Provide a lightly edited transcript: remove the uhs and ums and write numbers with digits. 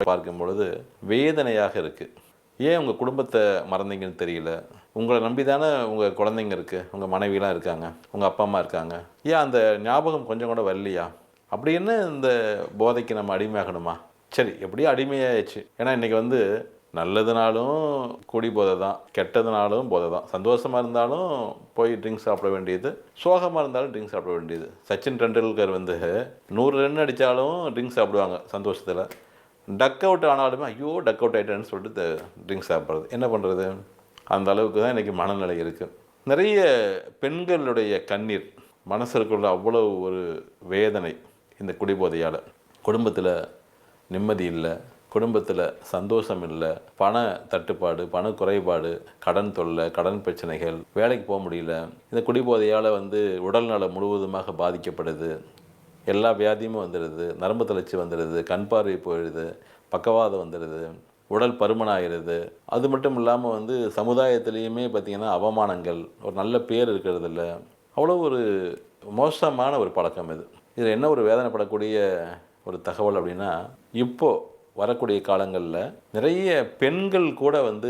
பார்க்கும் பொழுது வேதனையாக இருக்குது. ஏன் உங்கள் குடும்பத்தை மறந்தீங்கன்னு தெரியல. உங்களை நம்பி தானே உங்கள் குழந்தைங்க இருக்குது, உங்கள் மனைவிலாம் இருக்காங்க, உங்கள் அப்பா அம்மா இருக்காங்க. ஏன் அந்த ஞாபகம் கொஞ்சம் கூட வரலையா? அப்படி என்ன இந்த போதைக்கு நம்ம அடிமையாகணுமா? சரி, எப்படியோ அடிமையாயிடுச்சு. ஏன்னா இன்றைக்கி நல்லதுனாலும் குடி போதை தான், கெட்டதுனாலும் போதை தான். சந்தோஷமாக இருந்தாலும் போய் ட்ரிங்க்ஸ் சாப்பிட வேண்டியது, சோகமாக இருந்தாலும் ட்ரிங்க்ஸ் சாப்பிட வேண்டியது. சச்சின் டெண்டுல்கர் 100 ரன் அடித்தாலும் ட்ரிங்க்ஸ் சாப்பிடுவாங்க சந்தோஷத்தில். டக் அவுட் ஆனாலுமே ஐயோ டக் அவுட் ஆகிட்டேன்னு சொல்லிட்டு ட்ரிங்க்ஸ் சாப்பிட்றது. என்ன பண்ணுறது? அந்த அளவுக்கு தான் இன்றைக்கி மனநிலை இருக்குது. நிறைய பெண்களுடைய கண்ணீர், மனசுக்குள்ள அவ்வளோ ஒரு வேதனை இந்த குடிபோதையால். குடும்பத்தில் நிம்மதி இல்லை, குடும்பத்தில் சந்தோஷம் இல்லை, பண தட்டுப்பாடு, பண குறைபாடு, கடன் தொல்லை, கடன் பிரச்சனைகள், வேலைக்கு போக முடியல. இந்த குடிபோதையால் உடல்நலம் முழுவதுமாக பாதிக்கப்படுது. எல்லா வியாதியுமே வந்துடுது, நரம்பு தளர்ச்சி வந்துடுது, கண் பார்வை போயிடுது, பக்கவாதம் வந்துடுது, உடல் பருமன் ஆகிடுது. அது மட்டும் இல்லாமல் சமுதாயத்திலையுமே பார்த்திங்கன்னா அவமானங்கள், ஒரு நல்ல பேர் இருக்கிறது இல்லை. அவ்வளோ ஒரு மோசமான ஒரு பழக்கம் இது. இதில் என்ன ஒரு வேதனைப்படக்கூடிய ஒரு தகவல் அப்படின்னா, இப்போது வரக்கூடிய காலங்களில் நிறைய பெண்கள் கூட இந்த